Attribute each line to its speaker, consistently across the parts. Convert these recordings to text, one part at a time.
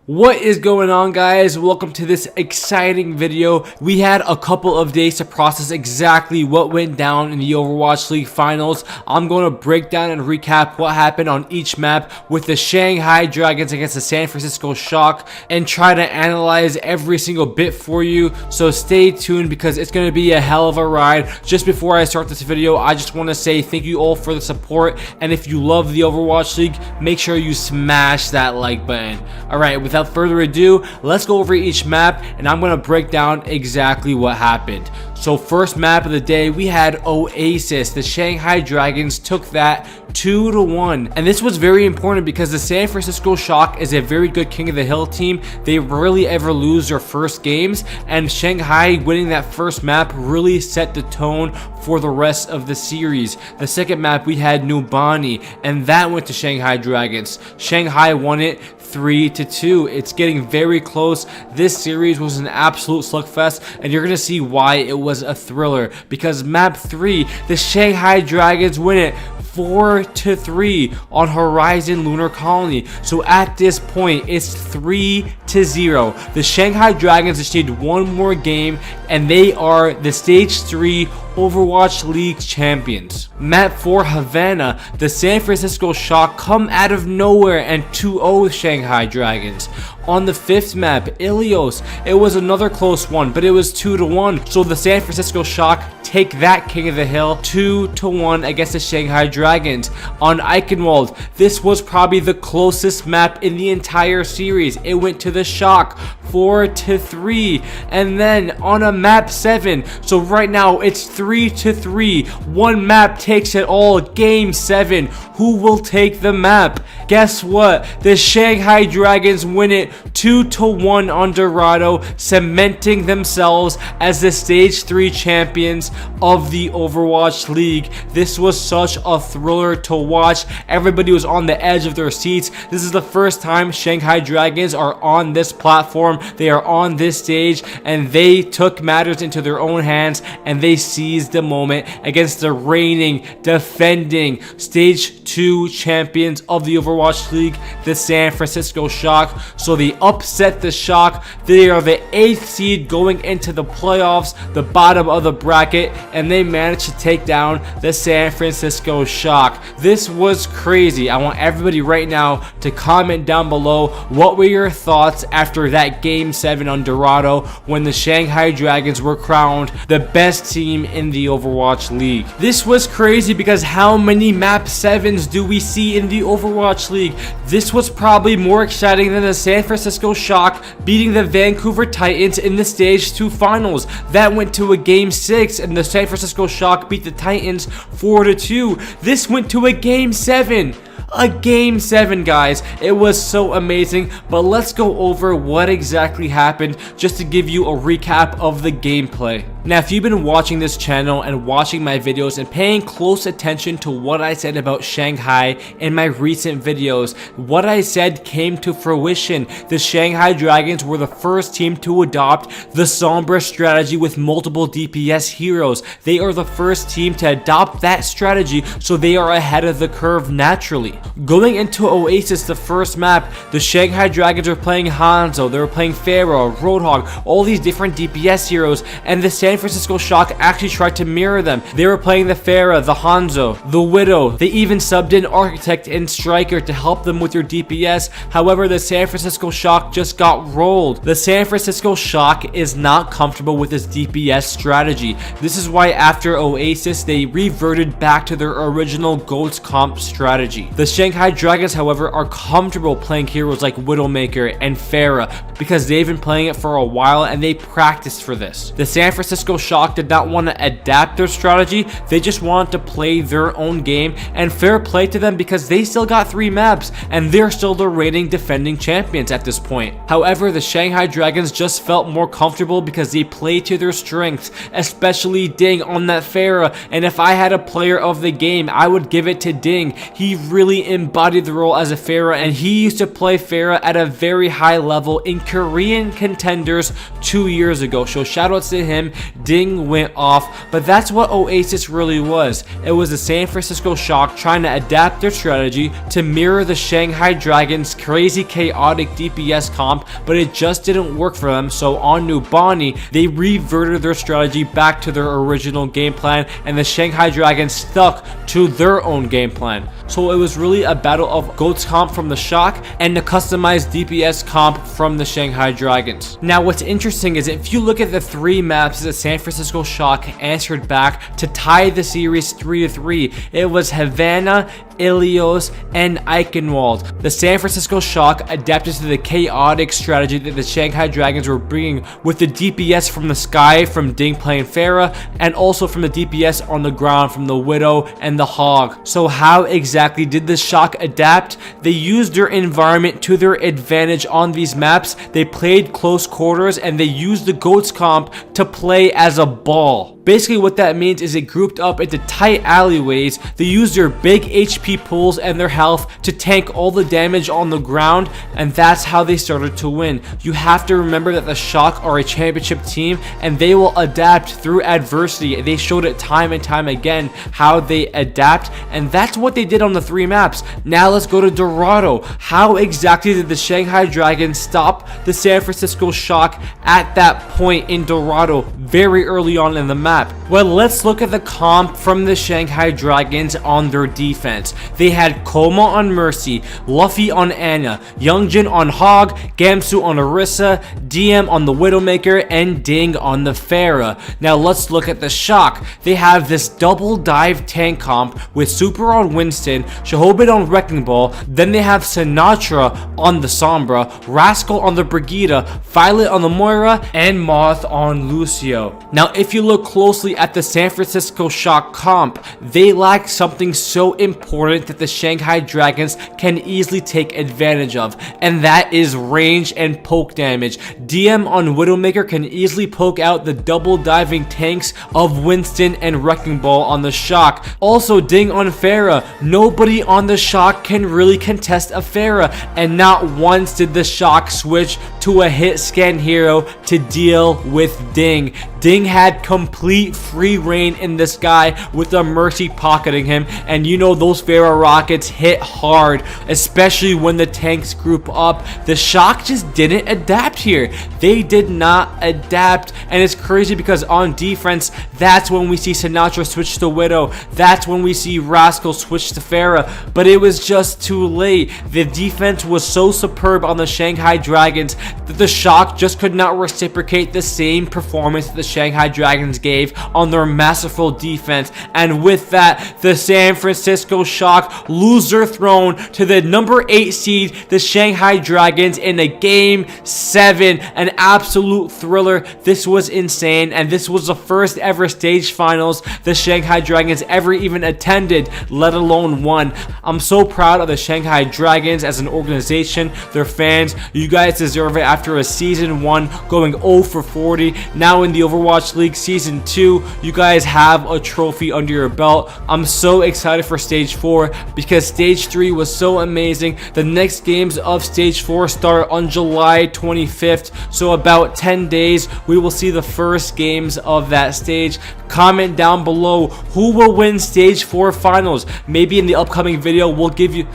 Speaker 1: What is going on, guys? Welcome to this exciting video. We had a couple of days to process exactly what went down in the Overwatch League finals. I'm going to break down and recap what happened on each map with the Shanghai Dragons against the San Francisco Shock and try to analyze every single bit for you. So stay tuned because it's going to be a hell of a ride. Just before I start this video, I just want to say thank you all for the support, and if you love the Overwatch League, make sure you smash that like button. Alright, without further ado, let's go over each map and I'm going to break down exactly what happened. So first map of the day, we had Oasis. The Shanghai Dragons took that 2-1, and this was very important because the San Francisco Shock is a very good King of the Hill team. They rarely ever lose their first games, and Shanghai winning that first map really set the tone for the rest of the series. The second map, we had Nubani, and that went to Shanghai Dragons. Shanghai won it 3-2. It's getting very close. This series was an absolute slugfest, and you're gonna see why it was a thriller, because map 3, the Shanghai Dragons win it 4-3 on Horizon Lunar Colony. So at this point, it's 3-0. The Shanghai Dragons just need one more game, and they are the Stage 3 Overwatch League champions. Map 4, Havana. The San Francisco Shock come out of nowhere and 2-0 Shanghai Dragons. On the fifth map, Ilios, it was another close one, but it was 2-1. So the San Francisco Shock take that King of the Hill 2-1 against the Shanghai Dragons. On Eichenwald, this was probably the closest map in the entire series. It went to the Shock 4-3. And then on a map 7, so right now it's 3-3. One map takes it all. Game 7. Who will take the map? Guess what? The Shanghai Dragons win it 2-1 on Dorado, cementing themselves as the Stage 3 champions of the Overwatch League. This was such a thriller to watch. Everybody was on the edge of their seats. This is the first time Shanghai Dragons are on this platform. They are on this stage, and they took matters into their own hands, and they seized the moment against the reigning, defending Stage 2 champions of the Overwatch League, the San Francisco Shock. So they upset the Shock. They are the 8th seed going into the playoffs, the bottom of the bracket, and they managed to take down the San Francisco Shock. This was crazy. I want everybody right now to comment down below, what were your thoughts after that Game 7 on Dorado when the Shanghai Dragons were crowned the best team in the Overwatch League. This was crazy because how many map 7s do we see in the Overwatch League? This was probably more exciting than the San Francisco Shock beating the Vancouver Titans in the Stage 2 finals. That went to a Game 6, and the San Francisco Shock beat the Titans 4-2. This went to a Game 7. A Game 7, guys. It was so amazing, but let's go over what exactly happened just to give you a recap of the gameplay. Now, if you've been watching this channel and watching my videos and paying close attention to what I said about Shanghai in my recent videos, what I said came to fruition. The Shanghai Dragons were the first team to adopt the Sombra strategy with multiple DPS heroes. They are the first team to adopt that strategy, so they are ahead of the curve naturally. Going into Oasis, the first map, the Shanghai Dragons were playing Hanzo, they were playing Pharah, Roadhog, all these different DPS heroes, and the San Francisco Shock actually tried to mirror them. They were playing the Pharah, the Hanzo, the Widow. They even subbed in Architect and Striker to help them with their DPS. However, the San Francisco Shock just got rolled. The San Francisco Shock is not comfortable with this DPS strategy. This is why after Oasis, they reverted back to their original GOATS comp strategy. The Shanghai Dragons, however, are comfortable playing heroes like Widowmaker and Pharah because they've been playing it for a while and they practiced for this. The San Francisco Shock did not want to adapt their strategy. They just wanted to play their own game, and fair play to them because they still got 3 maps and they're still the reigning defending champions at this point. However, the Shanghai Dragons just felt more comfortable because they play to their strengths, especially Ding on that Pharah. And if I had a player of the game, I would give it to Ding. He really embodied the role as a Pharah, and he used to play Pharah at a very high level in Korean contenders 2 years ago. So shoutouts to him. Ding went off, but that's what Oasis really was. It was the San Francisco Shock trying to adapt their strategy to mirror the Shanghai Dragons' crazy chaotic DPS comp, but it just didn't work for them. So on New Bonnie, they reverted their strategy back to their original game plan, and the Shanghai Dragons stuck to their own game plan. So it was really a battle of GOATS comp from the Shock and the customized DPS comp from the Shanghai Dragons. Now what's interesting is if you look at the 3 maps that San Francisco Shock answered back to tie the series 3-3, it was Havana, Ilios, and Eichenwald. The San Francisco Shock adapted to the chaotic strategy that the Shanghai Dragons were bringing with the DPS from the sky from Ding playing Pharah, and also from the DPS on the ground from the Widow and the Hog. So how exactly did the Shock adapt? They used their environment to their advantage on these maps. They played close quarters and they used the GOATS comp to play as a ball. Basically what that means is they grouped up into tight alleyways. They used their big HP pools and their health to tank all the damage on the ground, and that's how they started to win. You have to remember that the Shock are a championship team and they will adapt through adversity. They showed it time and time again how they adapt, and that's what they did on the 3 maps. Now let's go to Dorado. How exactly did the Shanghai Dragons stop the San Francisco Shock at that point in Dorado very early on in the map? Well, let's look at the comp from the Shanghai Dragons on their defense. They had Koma on Mercy, Luffy on Anna, Youngjin on Hog, Gamsu on Orisa, DM on the Widowmaker, and Ding on the Pharah. Now let's look at the Shock. They have this double dive tank comp with Super on Winston, Shahobin on Wrecking Ball, then they have Sinatra on the Sombra, Rascal on the Brigida, Violet on the Moira, and Moth on Lucio. Now if you look closely at the San Francisco Shock comp, they lack something so important that the Shanghai Dragons can easily take advantage of, and that is range and poke damage. DM on Widowmaker can easily poke out the double diving tanks of Winston and Wrecking Ball on the Shock. Also Ding on Pharah. Nobody on the Shock can really contest a Pharah, and not once did the Shock switch to a hit scan hero to deal with Ding. Ding had complete free reign in the sky with the Mercy pocketing him, and you know those Pharah rockets hit hard, especially when the tanks group up. The Shock just didn't adapt here. They did not adapt, and it's crazy because on defense, that's when we see Sinatra switch to Widow. That's when we see Rascal switch to Pharah, but it was just too late. The defense was so superb on the Shanghai Dragons that the Shock just could not reciprocate the same performance that the Shanghai Dragons gave on their masterful defense, and with that, the San Francisco Shock lose their throne to the number 8 seed, the Shanghai Dragons, in a Game 7, an absolute thriller. This was insane, and this was the first ever stage finals the Shanghai Dragons ever even attended, let alone won. I'm so proud of the Shanghai Dragons as an organization, their fans. You guys deserve it after a season 1 going 0 for 40. Now in the Overwatch League Season 2, you guys have a trophy under your belt. I'm so excited for Stage 4 because Stage 3 was so amazing. The next games of Stage 4 start on July 25th, so about 10 days we will see the first games of that stage. Comment down below who will win Stage 4 finals. Maybe in the upcoming video we'll give you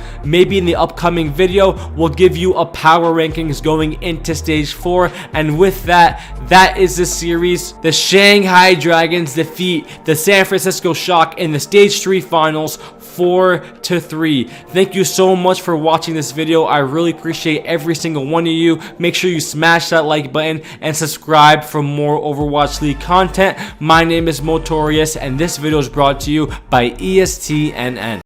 Speaker 1: a power rankings going into Stage 4. And with that, that is the series. The Shanghai Dragons defeat the San Francisco Shock in the Stage 3 finals 4-3. Thank you so much for watching this video. I really appreciate every single one of you. Make sure you smash that like button and subscribe for more Overwatch League content. My name is Motorius, and this video is brought to you by ESTNN.